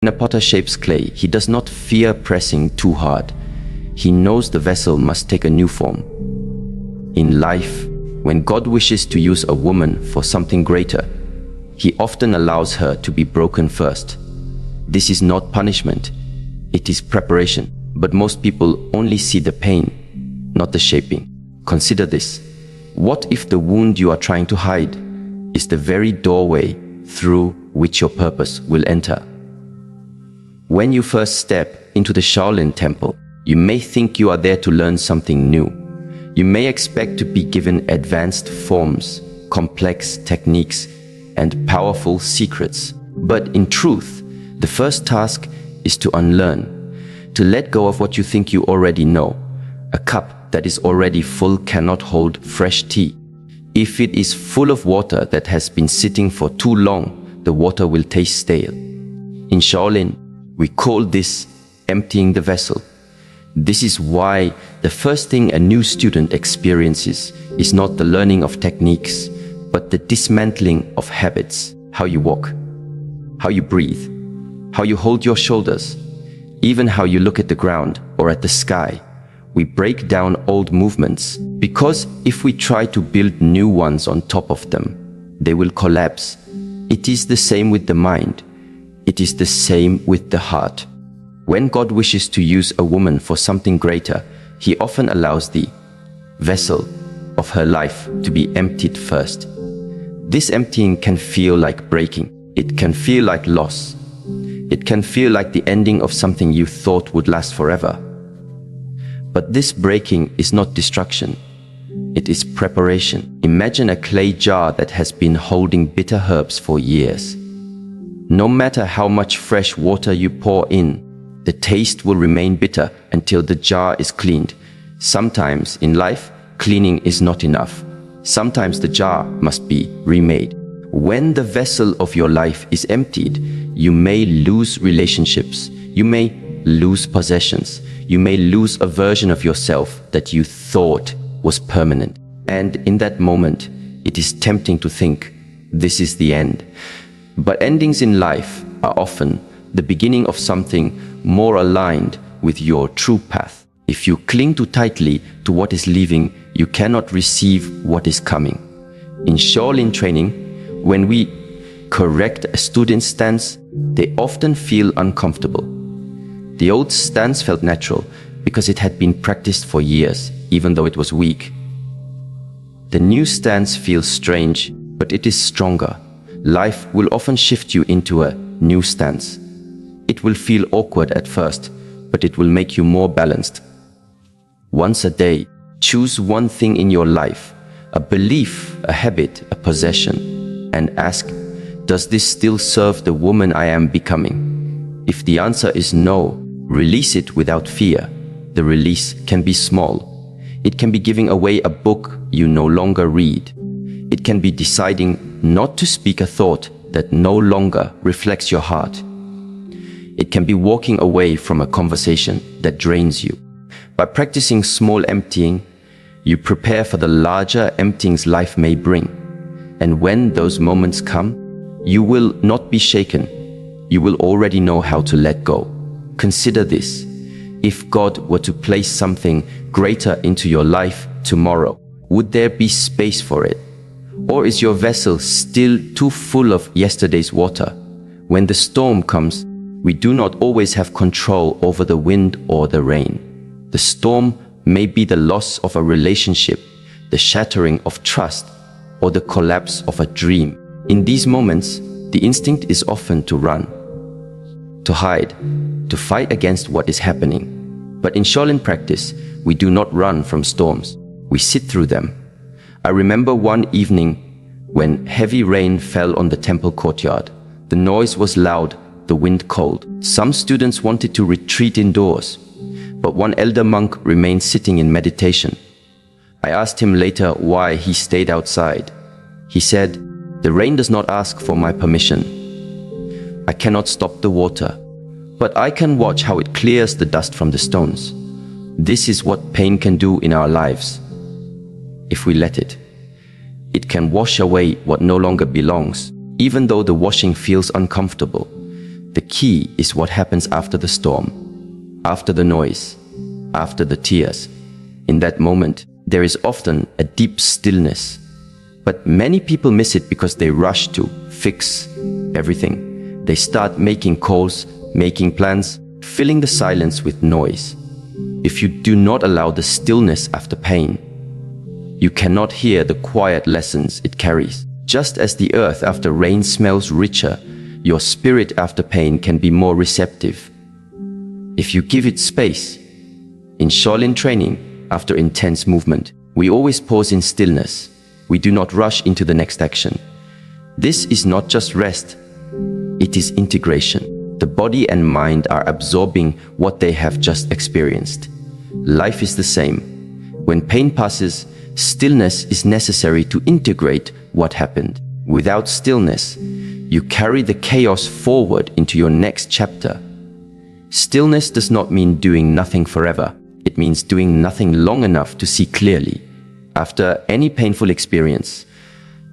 When a potter shapes clay, he does not fear pressing too hard. He knows the vessel must take a new form. In life, when God wishes to use a woman for something greater, He often allows her to be broken first. This is not punishment, it is preparation. But most people only see the pain, not the shaping. Consider this. What if the wound you are trying to hide is the very doorway through which your purpose will enter? When you first step into the Shaolin temple, you may think you are there to learn something new. You may expect to be given advanced forms, complex techniques, and powerful secrets. But in truth, the first task is to unlearn, to let go of what you think you already know. A cup that is already full cannot hold fresh tea. If it is full of water that has been sitting for too long, the water will taste stale. In Shaolin, we call this emptying the vessel. This is why the first thing a new student experiences is not the learning of techniques, but the dismantling of habits. How you walk, how you breathe, how you hold your shoulders, even how you look at the ground or at the sky. We break down old movements because if we try to build new ones on top of them, they will collapse. It is the same with the mind. It is the same with the heart. When God wishes to use a woman for something greater, He often allows the vessel of her life to be emptied first. This emptying can feel like breaking. It can feel like loss. It can feel like the ending of something you thought would last forever. But this breaking is not destruction. It is preparation. Imagine a clay jar that has been holding bitter herbs for years. No matter how much fresh water you pour in, the taste will remain bitter until the jar is cleaned. Sometimes in life, cleaning is not enough. Sometimes the jar must be remade. When the vessel of your life is emptied, you may lose relationships. You may lose possessions. You may lose a version of yourself that you thought was permanent. And in that moment, it is tempting to think, this is the end. But endings in life are often the beginning of something more aligned with your true path. If you cling too tightly to what is leaving, you cannot receive what is coming. In Shaolin training, when we correct a student's stance, they often feel uncomfortable. The old stance felt natural because it had been practiced for years, even though it was weak. The new stance feels strange, but it is stronger. Life will often shift you into a new stance. It will feel awkward at first, but it will make you more balanced. Once a day, choose one thing in your life, a belief, a habit, a possession, and ask, does this still serve the woman I am becoming? If the answer is no, release it without fear. The release can be small. It can be giving away a book you no longer read. It can be deciding not to speak a thought that no longer reflects your heart. It can be walking away from a conversation that drains you. By practicing small emptying, you prepare for the larger emptyings life may bring. And when those moments come, you will not be shaken. You will already know how to let go. Consider this. If God were to place something greater into your life tomorrow, would there be space for it? Or is your vessel still too full of yesterday's water? When the storm comes, we do not always have control over the wind or the rain. The storm may be the loss of a relationship, the shattering of trust, or the collapse of a dream. In these moments, the instinct is often to run, to hide, to fight against what is happening. But in Shaolin practice, we do not run from storms. We sit through them. I remember one evening when heavy rain fell on the temple courtyard. The noise was loud, the wind cold. Some students wanted to retreat indoors, but one elder monk remained sitting in meditation. I asked him later why he stayed outside. He said, "The rain does not ask for my permission. I cannot stop the water, but I can watch how it clears the dust from the stones. This is what pain can do in our lives. If we let it, it can wash away what no longer belongs, even though the washing feels uncomfortable. The key is what happens after the storm, after the noise, after the tears. In that moment, there is often a deep stillness. But many people miss it because they rush to fix everything. They start making calls, making plans, filling the silence with noise. If you do not allow the stillness after pain, you cannot hear the quiet lessons it carries. Just as the earth after rain smells richer, your spirit after pain can be more receptive if you give it space. In Shaolin training, after intense movement, we always pause in stillness. We do not rush into the next action. This is not just rest, it is integration. The body and mind are absorbing what they have just experienced. Life is the same. When pain passes, stillness is necessary to integrate what happened. Without stillness, you carry the chaos forward into your next chapter. Stillness does not mean doing nothing forever. It means doing nothing long enough to see clearly. After any painful experience,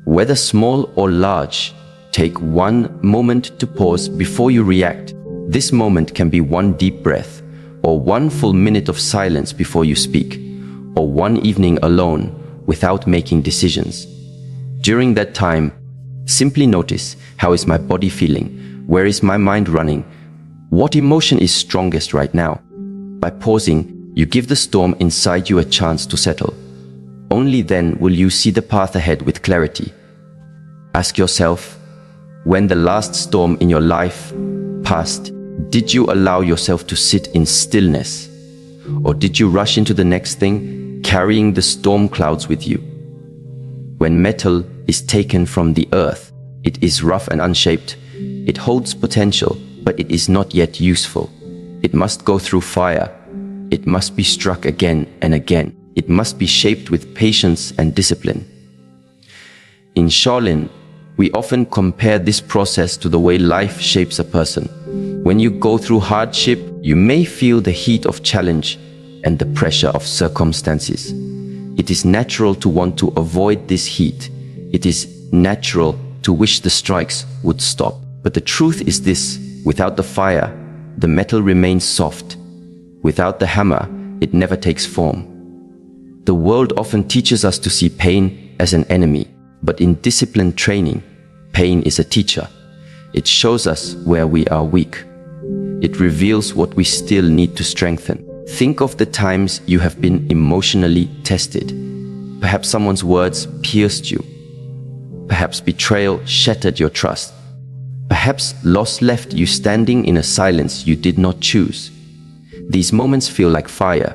whether small or large, take one moment to pause before you react. This moment can be one deep breath, or one full minute of silence before you speak, or one evening alone without making decisions. During that time, simply notice, how is my body feeling? Where is my mind running? What emotion is strongest right now? By pausing, you give the storm inside you a chance to settle. Only then will you see the path ahead with clarity. Ask yourself, when the last storm in your life passed, did you allow yourself to sit in stillness? Or did you rush into the next thing, carrying the storm clouds with you? When metal is taken from the earth, it is rough and unshaped. It holds potential, but it is not yet useful. It must go through fire. It must be struck again and again. It must be shaped with patience and discipline. In Shaolin, we often compare this process to the way life shapes a person. When you go through hardship, you may feel the heat of challenge and the pressure of circumstances. It is natural to want to avoid this heat. It is natural to wish the strikes would stop. But the truth is this: without the fire, the metal remains soft. Without the hammer, it never takes form. The world often teaches us to see pain as an enemy, but in disciplined training, pain is a teacher. It shows us where we are weak. It reveals what we still need to strengthen. Think of the times you have been emotionally tested. Perhaps someone's words pierced you. Perhaps betrayal shattered your trust. Perhaps loss left you standing in a silence you did not choose. These moments feel like fire,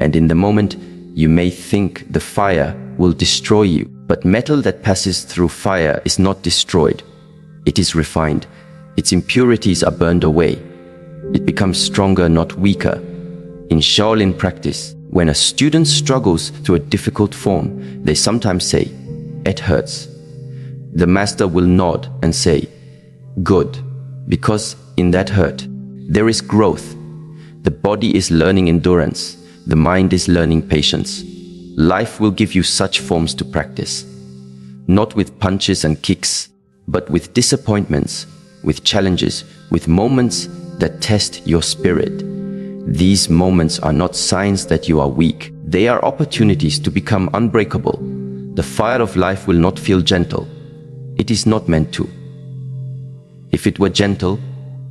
and in the moment, you may think the fire will destroy you. But metal that passes through fire is not destroyed. It is refined. Its impurities are burned away. It becomes stronger, not weaker. In Shaolin practice, when a student struggles through a difficult form, they sometimes say, "It hurts." The master will nod and say, "Good," because in that hurt, there is growth. The body is learning endurance. The mind is learning patience. Life will give you such forms to practice. Not with punches and kicks, but with disappointments, with challenges, with moments that test your spirit. These moments are not signs that you are weak. They are opportunities to become unbreakable. The fire of life will not feel gentle. It is not meant to. If it were gentle,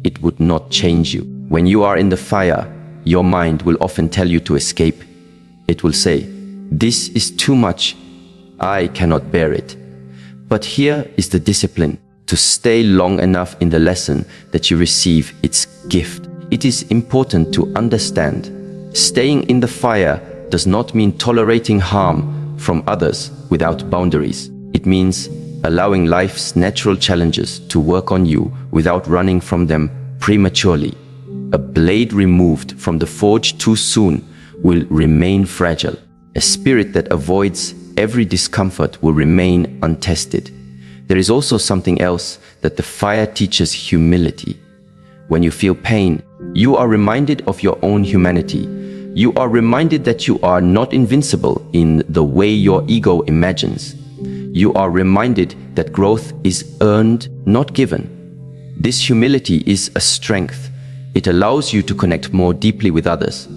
it would not change you. When you are in the fire, your mind will often tell you to escape. It will say, "This is too much. I cannot bear it." But here is the discipline: to stay long enough in the lesson that you receive its gift. It is important to understand. Staying in the fire does not mean tolerating harm from others without boundaries. It means allowing life's natural challenges to work on you without running from them prematurely. A blade removed from the forge too soon will remain fragile. A spirit that avoids every discomfort will remain untested. There is also something else that the fire teaches: humility. When you feel pain, you are reminded of your own humanity. You are reminded that you are not invincible in the way your ego imagines. You are reminded that growth is earned, not given. This humility is a strength. It allows you to connect more deeply with others.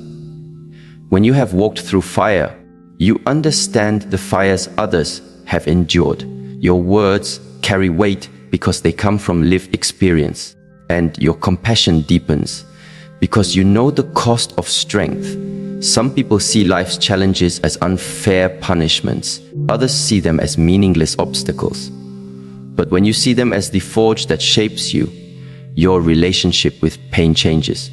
When you have walked through fire, you understand the fires others have endured. Your words carry weight because they come from lived experience, and your compassion deepens because you know the cost of strength. Some people see life's challenges as unfair punishments. Others see them as meaningless obstacles. But when you see them as the forge that shapes you, your relationship with pain changes.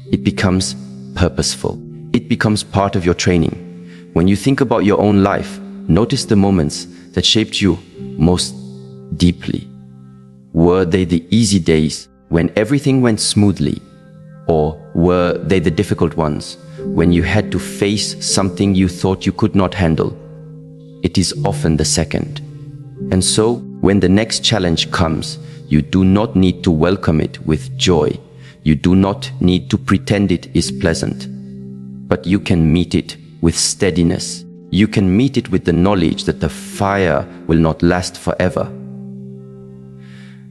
It becomes purposeful. It becomes part of your training. When you think about your own life, notice the moments that shaped you most deeply. Were they the easy days when everything went smoothly? Or were they the difficult ones when you had to face something you thought you could not handle? It is often the second. And so, when the next challenge comes, you do not need to welcome it with joy. You do not need to pretend it is pleasant. But you can meet it with steadiness. You can meet it with the knowledge that the fire will not last forever,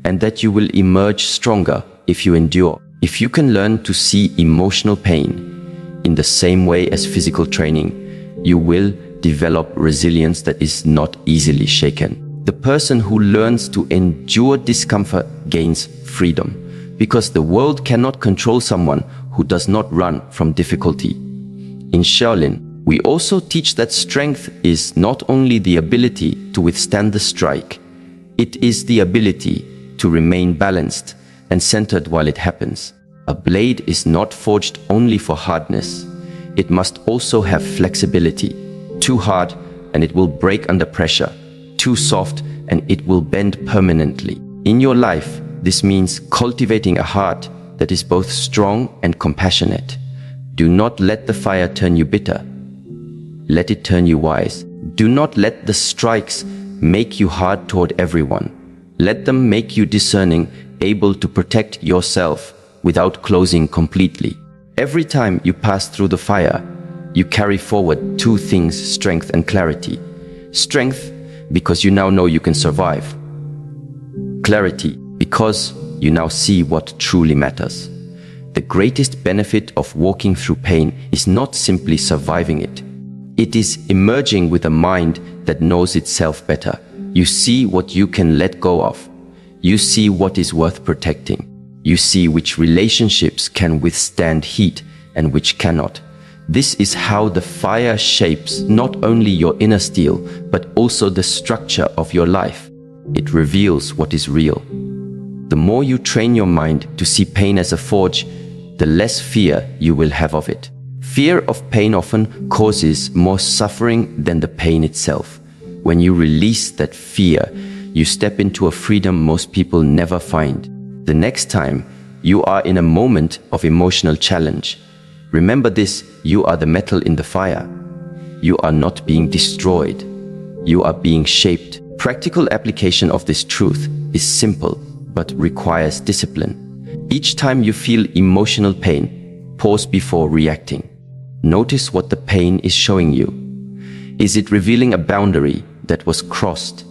and that you will emerge stronger if you endure. If you can learn to see emotional pain in the same way as physical training, you will develop resilience that is not easily shaken. The person who learns to endure discomfort gains freedom, because the world cannot control someone who does not run from difficulty. In Shaolin, we also teach that strength is not only the ability to withstand the strike, it is the ability to remain balanced and centered while it happens. A blade is not forged only for hardness. It must also have flexibility. Too hard and it will break under pressure. Too soft and it will bend permanently. In your life, this means cultivating a heart that is both strong and compassionate. Do not let the fire turn you bitter. Let it turn you wise. Do not let the strikes make you hard toward everyone. Let them make you discerning, able to protect yourself without closing completely. Every time you pass through the fire, you carry forward two things: strength and clarity. Strength, because you now know you can survive. Clarity, because you now see what truly matters. The greatest benefit of walking through pain is not simply surviving it. It is emerging with a mind that knows itself better. You see what you can let go of. You see what is worth protecting. You see which relationships can withstand heat and which cannot. This is how the fire shapes not only your inner steel, but also the structure of your life. It reveals what is real. The more you train your mind to see pain as a forge, the less fear you will have of it. Fear of pain often causes more suffering than the pain itself. When you release that fear, you step into a freedom most people never find. The next time you are in a moment of emotional challenge, remember this: you are the metal in the fire. You are not being destroyed. You are being shaped. Practical application of this truth is simple, but requires discipline. Each time you feel emotional pain, pause before reacting. Notice what the pain is showing you. Is it revealing a boundary that was crossed?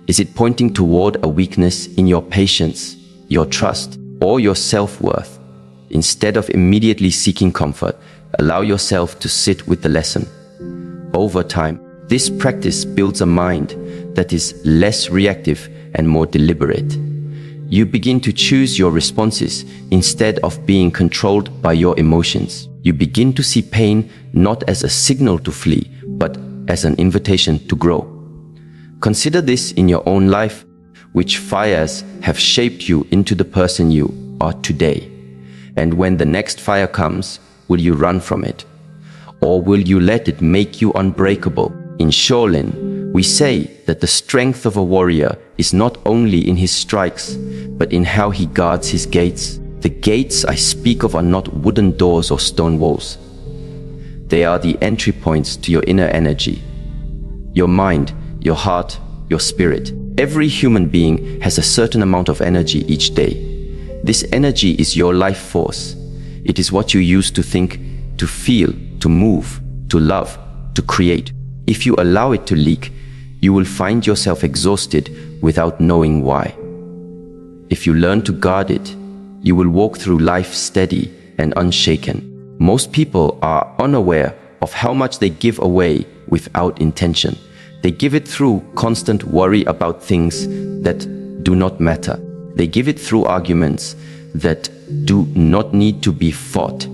Is it pointing toward a weakness in your patience, your trust, or your self-worth? Instead of immediately seeking comfort, allow yourself to sit with the lesson. Over time, this practice builds a mind that is less reactive and more deliberate. You begin to choose your responses instead of being controlled by your emotions. You begin to see pain not as a signal to flee, but as an invitation to grow. Consider this in your own life. Which fires have shaped you into the person you are today? And when the next fire comes, will you run from it? Or will you let it make you unbreakable? In Shaolin, we say that the strength of a warrior is not only in his strikes, but in how he guards his gates. The gates I speak of are not wooden doors or stone walls. They are the entry points to your inner energy, your mind, your heart, your spirit. Every human being has a certain amount of energy each day. This energy is your life force. It is what you use to think, to feel, to move, to love, to create. If you allow it to leak, you will find yourself exhausted without knowing why. If you learn to guard it, you will walk through life steady and unshaken. Most people are unaware of how much they give away without intention. They give it through constant worry about things that do not matter. They give it through arguments that do not need to be fought.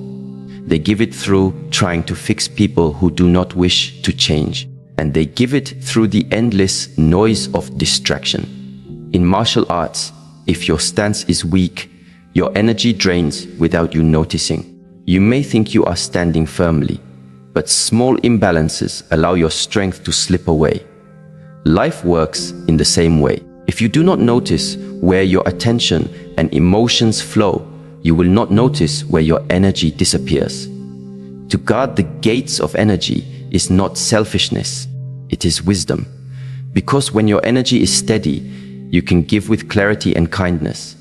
They give it through trying to fix people who do not wish to change. And they give it through the endless noise of distraction. In martial arts, if your stance is weak, your energy drains without you noticing. You may think you are standing firmly, but small imbalances allow your strength to slip away. Life works in the same way. If you do not notice where your attention and emotions flow, you will not notice where your energy disappears. To guard the gates of energy is not selfishness, it is wisdom. Because when your energy is steady, you can give with clarity and kindness.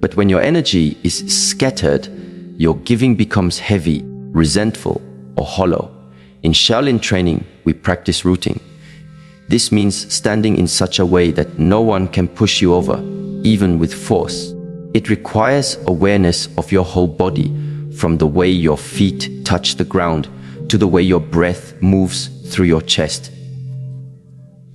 But when your energy is scattered, your giving becomes heavy, resentful, or hollow. In Shaolin training, we practice rooting. This means standing in such a way that no one can push you over, even with force. It requires awareness of your whole body, from the way your feet touch the ground to the way your breath moves through your chest.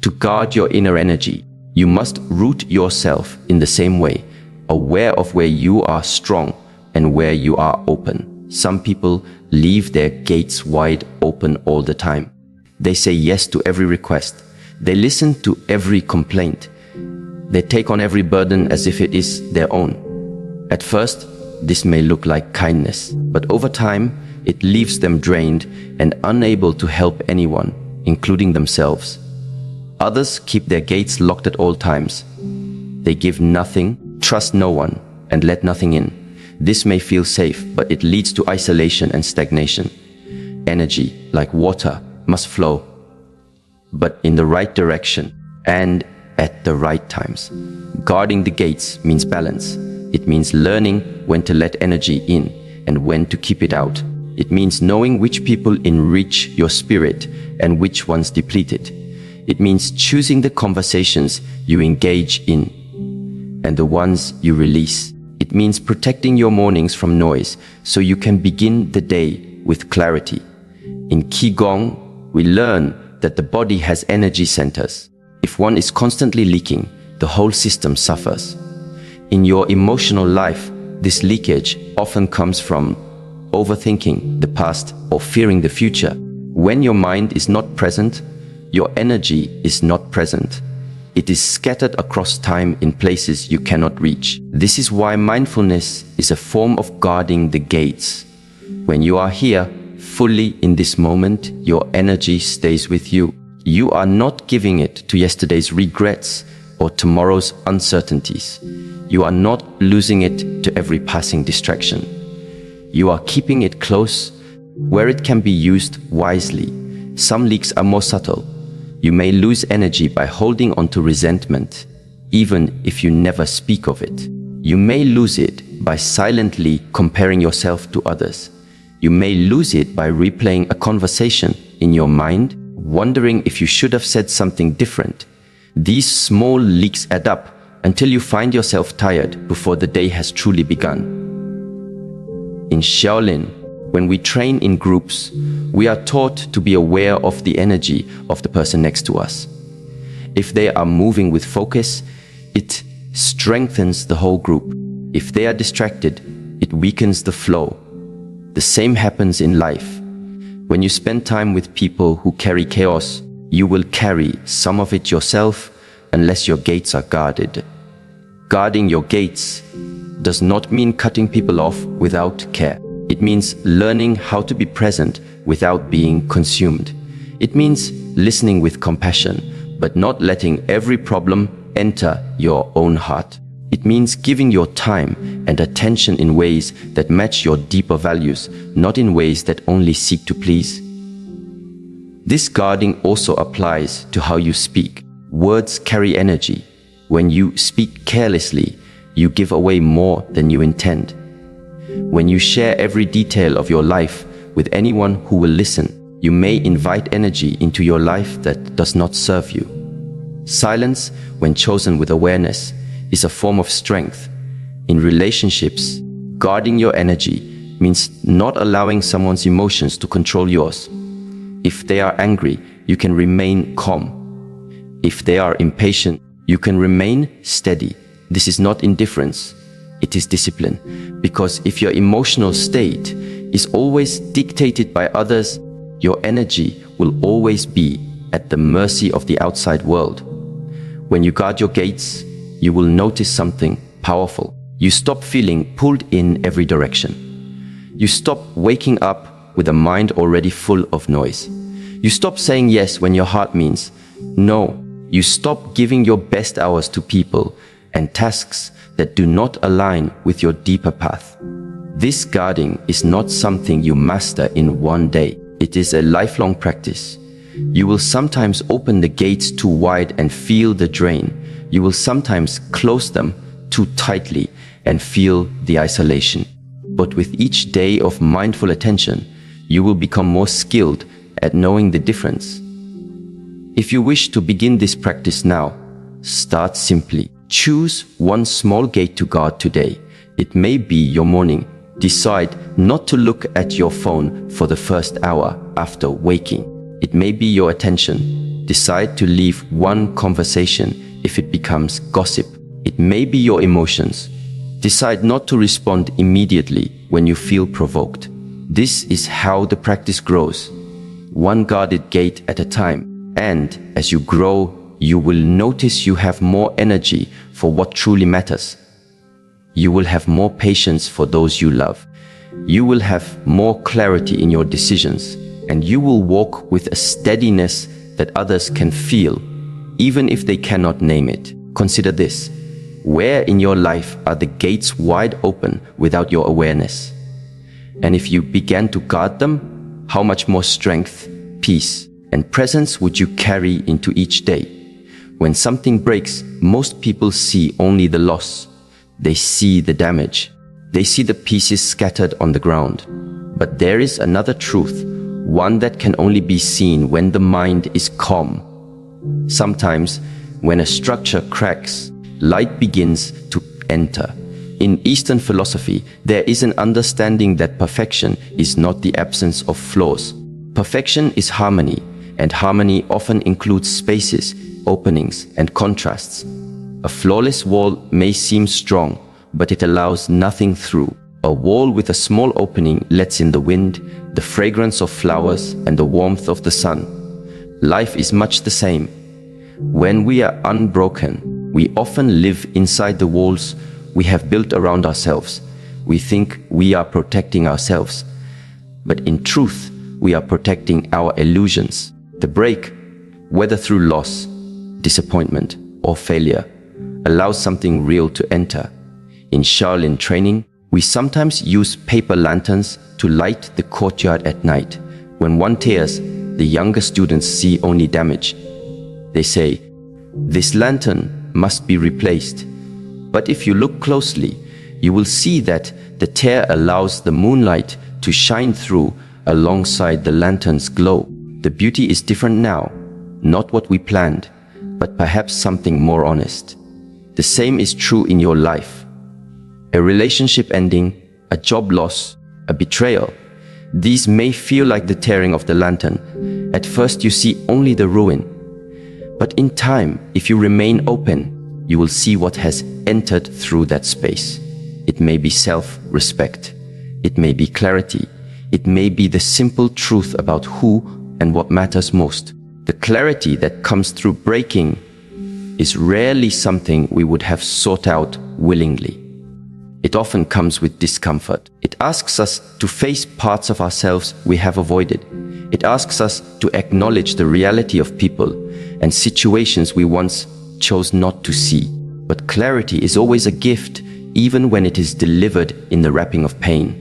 To guard your inner energy, you must root yourself in the same way, aware of where you are strong and where you are open. Some people leave their gates wide open all the time. They say yes to every request. They listen to every complaint. They take on every burden as if it is their own. At first, this may look like kindness, but over time, it leaves them drained and unable to help anyone, including themselves. Others keep their gates locked at all times. They give nothing, trust no one, and let nothing in. This may feel safe, but it leads to isolation and stagnation. Energy, like water, must flow, but in the right direction and at the right times. Guarding the gates means balance. It means learning when to let energy in and when to keep it out. It means knowing which people enrich your spirit and which ones deplete it. It means choosing the conversations you engage in and the ones you release. It means protecting your mornings from noise so you can begin the day with clarity. In Qigong, we learn that the body has energy centers. If one is constantly leaking, the whole system suffers. In your emotional life, this leakage often comes from overthinking the past or fearing the future. When your mind is not present, your energy is not present. It is scattered across time in places you cannot reach. This is why mindfulness is a form of guarding the gates. When you are here, fully in this moment, your energy stays with you. You are not giving it to yesterday's regrets or tomorrow's uncertainties. You are not losing it to every passing distraction. You are keeping it close where it can be used wisely. Some leaks are more subtle. You may lose energy by holding on to resentment, even if you never speak of it. You may lose it by silently comparing yourself to others. You may lose it by replaying a conversation in your mind, wondering if you should have said something different. These small leaks add up until you find yourself tired before the day has truly begun. In Shaolin, when we train in groups, we are taught to be aware of the energy of the person next to us. If they are moving with focus, it strengthens the whole group. If they are distracted, it weakens the flow. The same happens in life. When you spend time with people who carry chaos, you will carry some of it yourself unless your gates are guarded. Guarding your gates does not mean cutting people off without care. It means learning how to be present without being consumed. It means listening with compassion, but not letting every problem enter your own heart. It means giving your time and attention in ways that match your deeper values, not in ways that only seek to please. This guarding also applies to how you speak. Words carry energy. When you speak carelessly, you give away more than you intend. When you share every detail of your life with anyone who will listen, you may invite energy into your life that does not serve you. Silence, when chosen with awareness, is a form of strength. In relationships, guarding your energy means not allowing someone's emotions to control yours. If they are angry, you can remain calm. If they are impatient, you can remain steady. This is not indifference, it is discipline. Because if your emotional state is always dictated by others, your energy will always be at the mercy of the outside world. When you guard your gates, you will notice something powerful. You stop feeling pulled in every direction. You stop waking up with a mind already full of noise. You stop saying yes when your heart means no. You stop giving your best hours to people and tasks that do not align with your deeper path. This guarding is not something you master in one day. It is a lifelong practice. You will sometimes open the gates too wide and feel the drain. You will sometimes close them too tightly and feel the isolation. But with each day of mindful attention, you will become more skilled at knowing the difference. If you wish to begin this practice now, start simply. Choose one small gate to guard today. It may be your morning. Decide not to look at your phone for the first hour after waking. It may be your attention. Decide to leave one conversation if it becomes gossip. It may be your emotions. Decide not to respond immediately when you feel provoked. This is how the practice grows, one guarded gate at a time. And as you grow, you will notice you have more energy for what truly matters. You will have more patience for those you love. You will have more clarity in your decisions, and you will walk with a steadiness that others can feel, even if they cannot name it. Consider this. Where in your life are the gates wide open without your awareness? And if you began to guard them, how much more strength, peace, and presence would you carry into each day? When something breaks, most people see only the loss. They see the damage. They see the pieces scattered on the ground. But there is another truth, one that can only be seen when the mind is calm. Sometimes, when a structure cracks, light begins to enter. In Eastern philosophy, there is an understanding that perfection is not the absence of flaws. Perfection is harmony, and harmony often includes spaces, openings, and contrasts. A flawless wall may seem strong, but it allows nothing through. A wall with a small opening lets in the wind, the fragrance of flowers, and the warmth of the sun. Life is much the same. When we are unbroken, we often live inside the walls we have built around ourselves. We think we are protecting ourselves, but in truth, we are protecting our illusions. The break, whether through loss, disappointment, or failure, allows something real to enter. In Shaolin training, we sometimes use paper lanterns to light the courtyard at night. When one tears, the younger students see only damage. They say, "This lantern must be replaced." But if you look closely, you will see that the tear allows the moonlight to shine through alongside the lantern's glow. The beauty is different now, not what we planned, but perhaps something more honest. The same is true in your life. A relationship ending, a job loss, a betrayal. These may feel like the tearing of the lantern. At first you see only the ruin. But in time, if you remain open, you will see what has entered through that space. It may be self-respect. It may be clarity. It may be the simple truth about who and what matters most. The clarity that comes through breaking is rarely something we would have sought out willingly. It often comes with discomfort. It asks us to face parts of ourselves we have avoided. It asks us to acknowledge the reality of people and situations we once chose not to see. But clarity is always a gift, even when it is delivered in the wrapping of pain.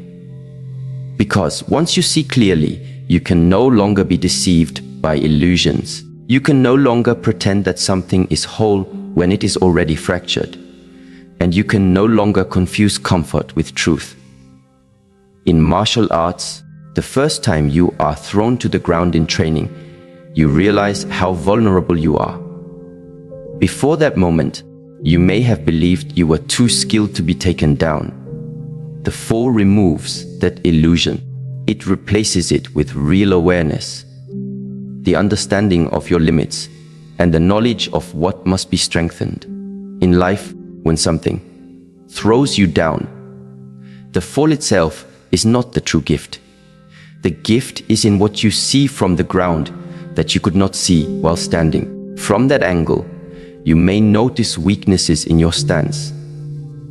Because once you see clearly, you can no longer be deceived by illusions. You can no longer pretend that something is whole when it is already fractured. And you can no longer confuse comfort with truth. In martial arts, the first time you are thrown to the ground in training, you realize how vulnerable you are. Before that moment, You may have believed you were too skilled to be taken down. The fall removes that illusion. It replaces it with real awareness, the understanding of your limits, and the knowledge of what must be strengthened. In life, when something throws you down, the fall itself is not the true gift. The gift is in what you see from the ground that you could not see while standing. From that angle, you may notice weaknesses in your stance.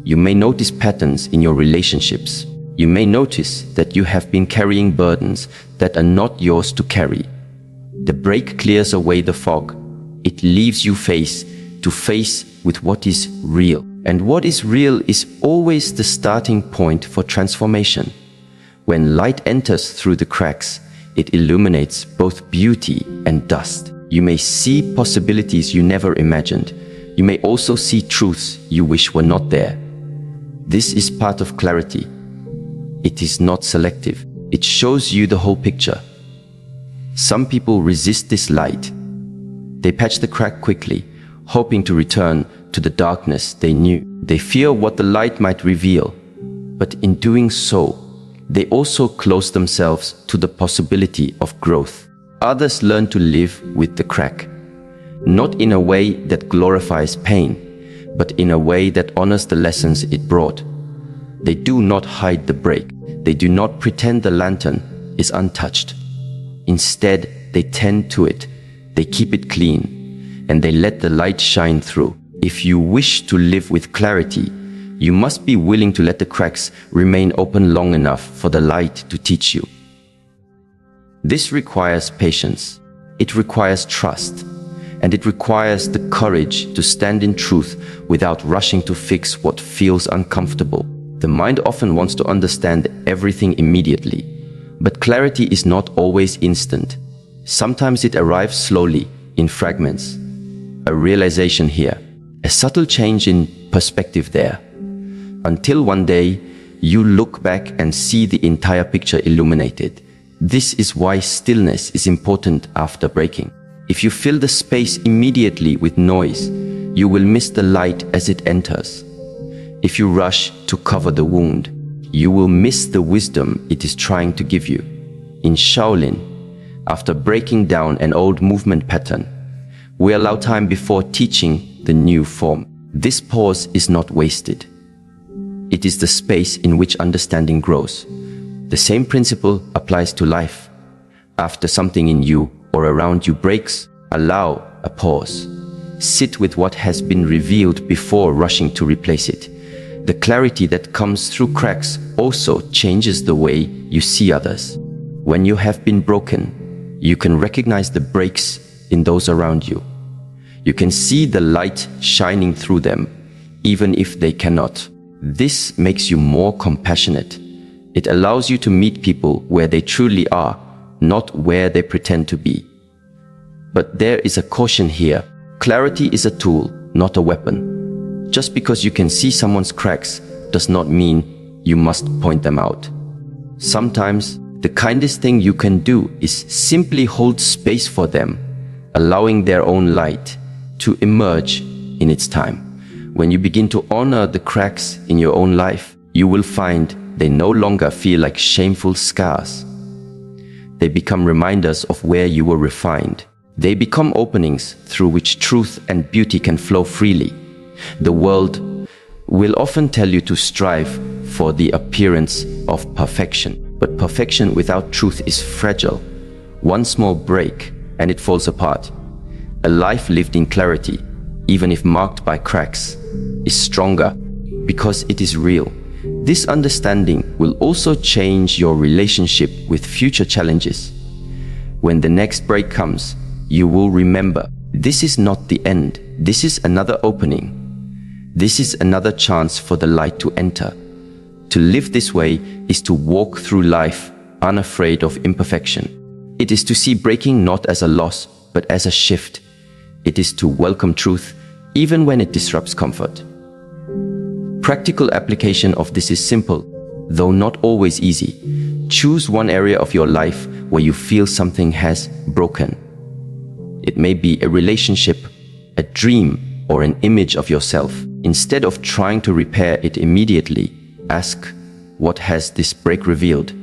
You may notice patterns in your relationships. You may notice that you have been carrying burdens that are not yours to carry. The break clears away the fog. It leaves you face to face with what is real. And what is real is always the starting point for transformation. When light enters through the cracks, it illuminates both beauty and dust. You may see possibilities you never imagined. You may also see truths you wish were not there. This is part of clarity. It is not selective. It shows you the whole picture. Some people resist this light. They patch the crack quickly, hoping to return to the darkness they knew. They fear what the light might reveal, but in doing so, they also close themselves to the possibility of growth. Others learn to live with the crack, not in a way that glorifies pain, but in a way that honors the lessons it brought. They do not hide the break. They do not pretend the lantern is untouched. Instead, they tend to it. They keep it clean, and they let the light shine through. If you wish to live with clarity, you must be willing to let the cracks remain open long enough for the light to teach you. This requires patience, it requires trust, and it requires the courage to stand in truth without rushing to fix what feels uncomfortable. The mind often wants to understand everything immediately, but clarity is not always instant. Sometimes it arrives slowly, in fragments. A realization here, a subtle change in perspective there, until one day you look back and see the entire picture illuminated. This is why stillness is important after breaking. If you fill the space immediately with noise, you will miss the light as it enters. If you rush to cover the wound, you will miss the wisdom it is trying to give you. In Shaolin, after breaking down an old movement pattern, we allow time before teaching the new form. This pause is not wasted. It is the space in which understanding grows. The same principle applies to life. After something in you or around you breaks, allow a pause. Sit with what has been revealed before rushing to replace it. The clarity that comes through cracks also changes the way you see others. When you have been broken, you can recognize the breaks in those around you. You can see the light shining through them, even if they cannot. This makes you more compassionate. It allows you to meet people where they truly are, not where they pretend to be. But there is a caution here. Clarity is a tool, not a weapon. Just because you can see someone's cracks does not mean you must point them out. Sometimes, the kindest thing you can do is simply hold space for them, allowing their own light to emerge in its time. When you begin to honor the cracks in your own life, you will find they no longer feel like shameful scars. They become reminders of where you were refined. They become openings through which truth and beauty can flow freely. The world will often tell you to strive for the appearance of perfection, but perfection without truth is fragile. One small break and it falls apart. A life lived in clarity, even if marked by cracks, is stronger because it is real. This understanding will also change your relationship with future challenges. When the next break comes, you will remember, this is not the end. This is another opening. This is another chance for the light to enter. To live this way is to walk through life unafraid of imperfection. It is to see breaking not as a loss, but as a shift. It is to welcome truth, even when it disrupts comfort. Practical application of this is simple, though not always easy. Choose one area of your life where you feel something has broken. It may be a relationship, a dream, or an image of yourself. Instead of trying to repair it immediately, ask, what has this break revealed?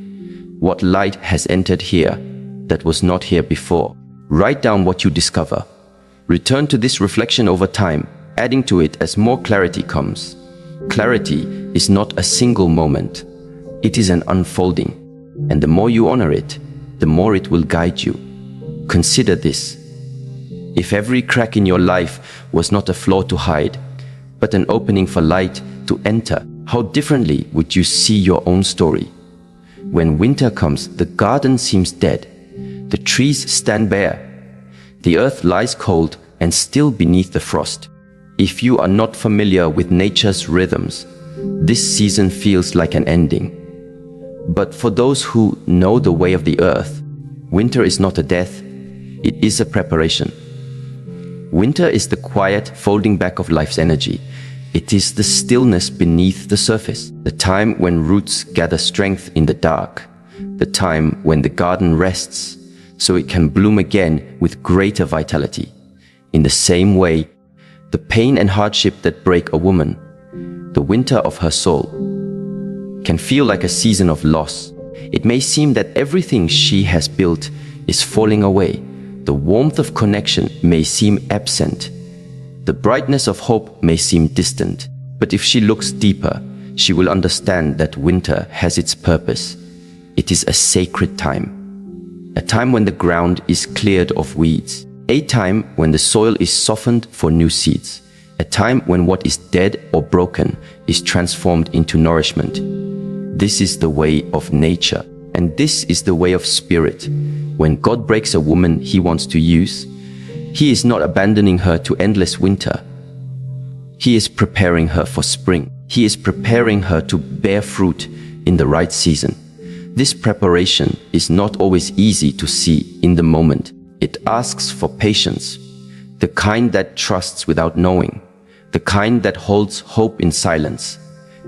What light has entered here that was not here before? Write down what you discover. Return to this reflection over time, adding to it as more clarity comes. Clarity is not a single moment. It is an unfolding, and the more you honor it, the more it will guide you. Consider this. If every crack in your life was not a flaw to hide, but an opening for light to enter, how differently would you see your own story? When winter comes, the garden seems dead. The trees stand bare. The earth lies cold and still beneath the frost. If you are not familiar with nature's rhythms, this season feels like an ending. But for those who know the way of the earth, winter is not a death, it is a preparation. Winter is the quiet folding back of life's energy. It is the stillness beneath the surface, the time when roots gather strength in the dark, the time when the garden rests so it can bloom again with greater vitality. In the same way, the pain and hardship that break a woman, the winter of her soul, can feel like a season of loss. It may seem that everything she has built is falling away. The warmth of connection may seem absent. The brightness of hope may seem distant. But if she looks deeper, she will understand that winter has its purpose. It is a sacred time. A time when the ground is cleared of weeds. A time when the soil is softened for new seeds. A time when what is dead or broken is transformed into nourishment. This is the way of nature, and this is the way of spirit. When God breaks a woman He wants to use, He is not abandoning her to endless winter. He is preparing her for spring. He is preparing her to bear fruit in the right season. This preparation is not always easy to see in the moment. It asks for patience, the kind that trusts without knowing, the kind that holds hope in silence.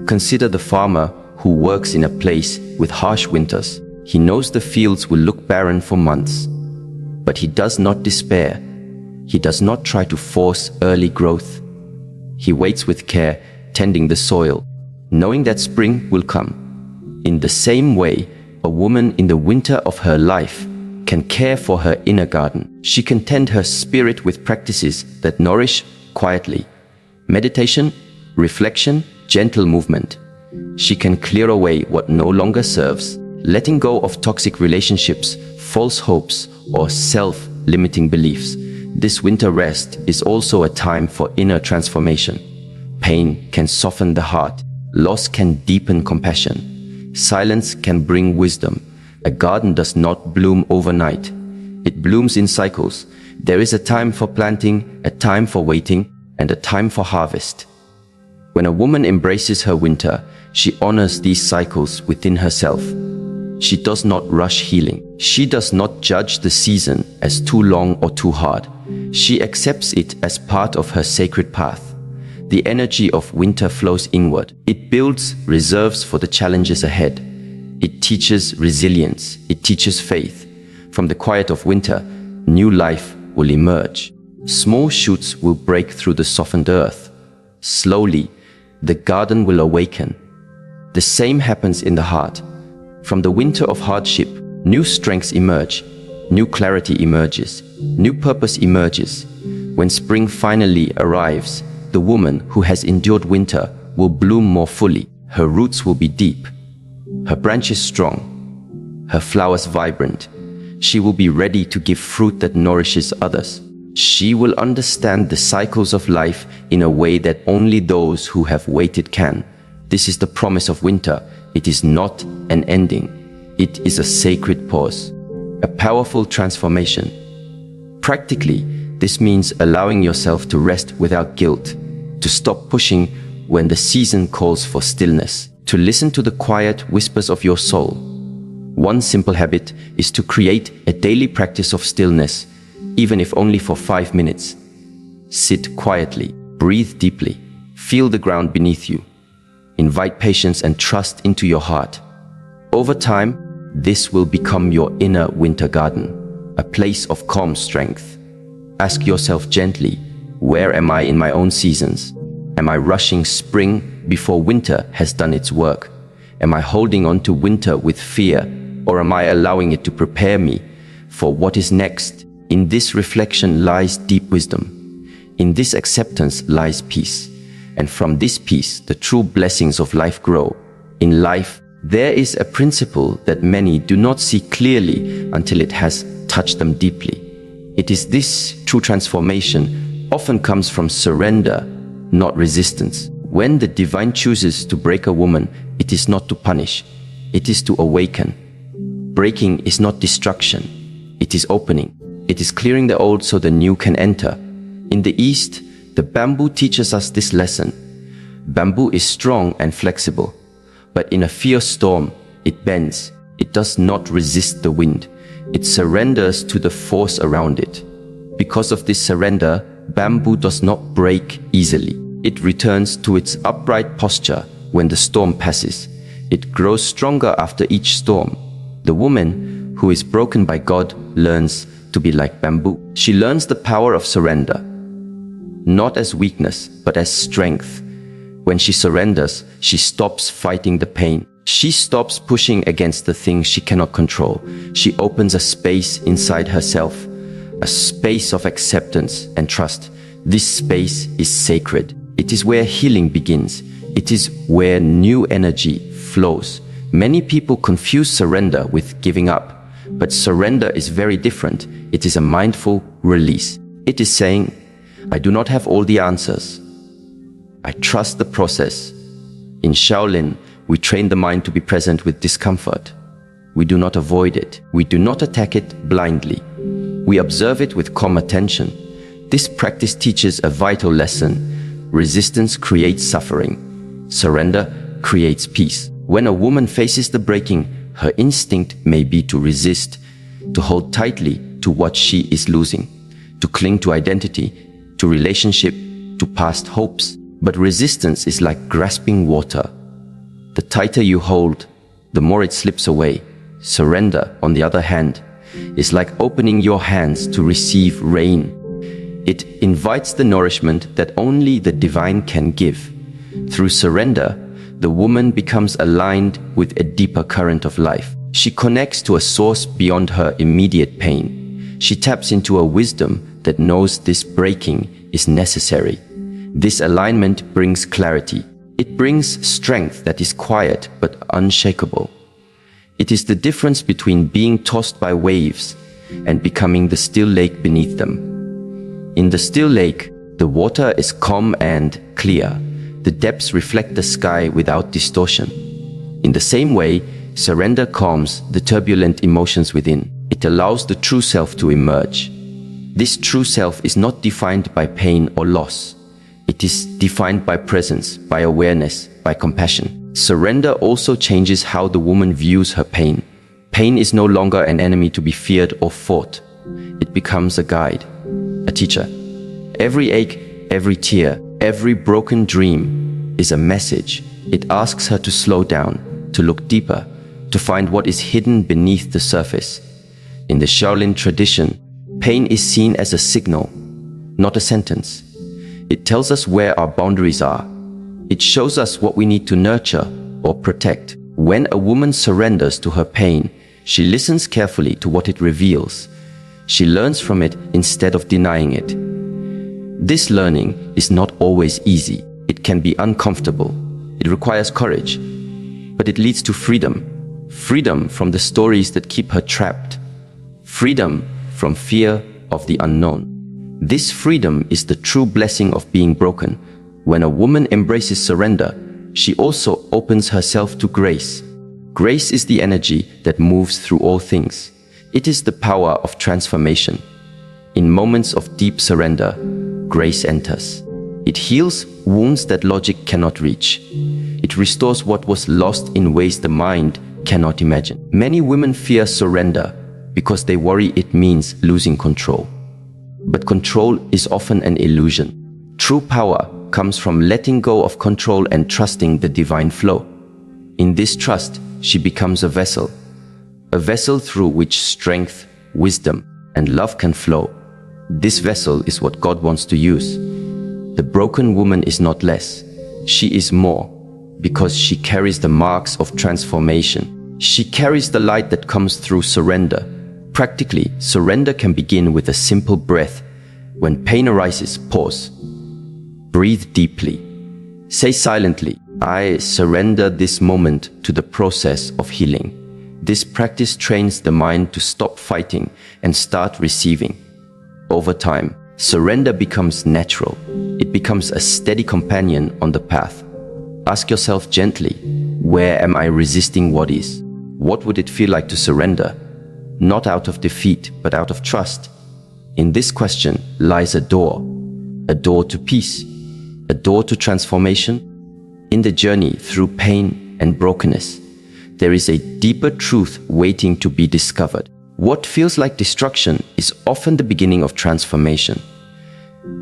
Consider the farmer who works in a place with harsh winters. He knows the fields will look barren for months, but he does not despair. He does not try to force early growth. He waits with care, tending the soil, knowing that spring will come. In the same way, a woman in the winter of her life can care for her inner garden. She can tend her spirit with practices that nourish quietly. Meditation, reflection, gentle movement. She can clear away what no longer serves, letting go of toxic relationships, false hopes, or self-limiting beliefs. This winter rest is also a time for inner transformation. Pain can soften the heart. Loss can deepen compassion. Silence can bring wisdom. A garden does not bloom overnight. It blooms in cycles. There is a time for planting, a time for waiting, and a time for harvest. When a woman embraces her winter, she honors these cycles within herself. She does not rush healing. She does not judge the season as too long or too hard. She accepts it as part of her sacred path. The energy of winter flows inward. It builds reserves for the challenges ahead. It teaches resilience. It teaches faith. From the quiet of winter, new life will emerge. Small shoots will break through the softened earth. Slowly, the garden will awaken. The same happens in the heart. From the winter of hardship, new strengths emerge. New clarity emerges. New purpose emerges. When spring finally arrives, the woman who has endured winter will bloom more fully. Her roots will be deep. Her branches strong. Her flowers vibrant. She will be ready to give fruit that nourishes others. She will understand the cycles of life in a way that only those who have waited can. This is the promise of winter. It is not an ending. It is a sacred pause. A powerful transformation. Practically, this means allowing yourself to rest without guilt, to stop pushing when the season calls for stillness, to listen to the quiet whispers of your soul. One simple habit is to create a daily practice of stillness, even if only for 5 minutes. Sit quietly, breathe deeply, feel the ground beneath you. Invite patience and trust into your heart. Over time, this will become your inner winter garden, a place of calm strength. Ask yourself gently, Where am I in my own seasons? Am I rushing spring before winter has done its work? Am I holding on to winter with fear, or am I allowing it to prepare me for what is next? In this reflection lies deep wisdom. In this acceptance lies peace. And from this peace, the true blessings of life grow. In life, there is a principle that many do not see clearly until it has touched them deeply. It is this true transformation often comes from surrender, not resistance. When the divine chooses to break a woman, it is not to punish, it is to awaken. Breaking is not destruction, it is opening. It is clearing the old so the new can enter. In the East, the bamboo teaches us this lesson. Bamboo is strong and flexible, but in a fierce storm, it bends. It does not resist the wind. It surrenders to the force around it. Because of this surrender, bamboo does not break easily. It returns to its upright posture when the storm passes. It grows stronger after each storm. The woman who is broken by God learns to be like bamboo. She learns the power of surrender, not as weakness, but as strength. When she surrenders, she stops fighting the pain. She stops pushing against the things she cannot control. She opens a space inside herself, a space of acceptance and trust. This space is sacred. It is where healing begins. It is where new energy flows. Many people confuse surrender with giving up, but surrender is very different. It is a mindful release. It is saying, I do not have all the answers. I trust the process. In Shaolin, we train the mind to be present with discomfort. We do not avoid it. We do not attack it blindly. We observe it with calm attention. This practice teaches a vital lesson. Resistance creates suffering. Surrender creates peace. When a woman faces the breaking, her instinct may be to resist, to hold tightly to what she is losing, to cling to identity, to relationship, to past hopes. But resistance is like grasping water. The tighter you hold, the more it slips away. Surrender, on the other hand, is like opening your hands to receive rain. It invites the nourishment that only the divine can give. Through surrender, the woman becomes aligned with a deeper current of life. She connects to a source beyond her immediate pain. She taps into a wisdom that knows this breaking is necessary. This alignment brings clarity. It brings strength that is quiet but unshakable. It is the difference between being tossed by waves and becoming the still lake beneath them. In the still lake, the water is calm and clear. The depths reflect the sky without distortion. In the same way, surrender calms the turbulent emotions within. It allows the true self to emerge. This true self is not defined by pain or loss. It is defined by presence, by awareness, by compassion. Surrender also changes how the woman views her pain. Pain is no longer an enemy to be feared or fought. It becomes a guide, a teacher. Every ache, every tear, every broken dream is a message. It asks her to slow down, to look deeper, to find what is hidden beneath the surface. In the Shaolin tradition, pain is seen as a signal, not a sentence. It tells us where our boundaries are. It shows us what we need to nurture or protect. When a woman surrenders to her pain, she listens carefully to what it reveals. She learns from it instead of denying it. This learning is not always easy. It can be uncomfortable. It requires courage. But it leads to freedom. Freedom from the stories that keep her trapped. Freedom from fear of the unknown. This freedom is the true blessing of being broken. When a woman embraces surrender, she also opens herself to grace. Grace is the energy that moves through all things. It is the power of transformation. In moments of deep surrender, grace enters. It heals wounds that logic cannot reach. It restores what was lost in ways the mind cannot imagine. Many women fear surrender because they worry it means losing control. But control is often an illusion. True power comes from letting go of control and trusting the divine flow. In this trust, she becomes a vessel through which strength, wisdom, and love can flow. This vessel is what God wants to use. The broken woman is not less. She is more, because she carries the marks of transformation. She carries the light that comes through surrender. Practically, surrender can begin with a simple breath. When pain arises, pause. Breathe deeply. Say silently, I surrender this moment to the process of healing. This practice trains the mind to stop fighting and start receiving. Over time, surrender becomes natural. It becomes a steady companion on the path. Ask yourself gently, where am I resisting what is? What would it feel like to surrender? Not out of defeat, but out of trust. In this question lies a door to peace, a door to transformation. In the journey through pain and brokenness, there is a deeper truth waiting to be discovered. What feels like destruction is often the beginning of transformation.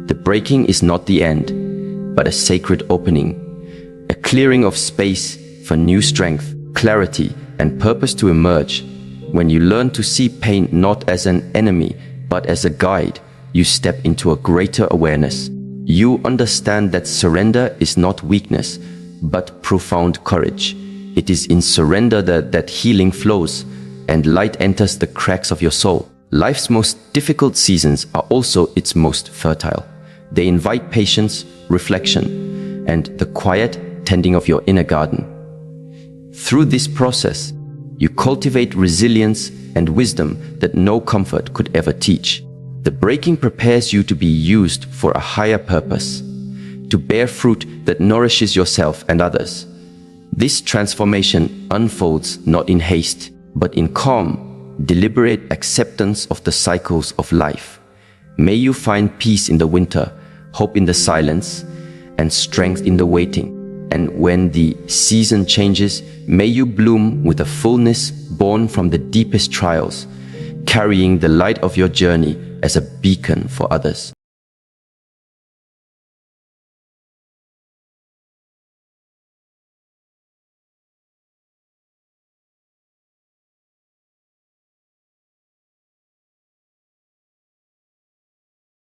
The breaking is not the end, but a sacred opening, a clearing of space for new strength, clarity, and purpose to emerge. When you learn to see pain not as an enemy, but as a guide, you step into a greater awareness. You understand that surrender is not weakness, but profound courage. It is in surrender that healing flows and light enters the cracks of your soul. Life's most difficult seasons are also its most fertile. They invite patience, reflection, and the quiet tending of your inner garden. Through this process, you cultivate resilience and wisdom that no comfort could ever teach. The breaking prepares you to be used for a higher purpose, to bear fruit that nourishes yourself and others. This transformation unfolds not in haste, but in calm, deliberate acceptance of the cycles of life. May you find peace in the winter, hope in the silence, and strength in the waiting. And when the season changes, may you bloom with a fullness born from the deepest trials, carrying the light of your journey as a beacon for others.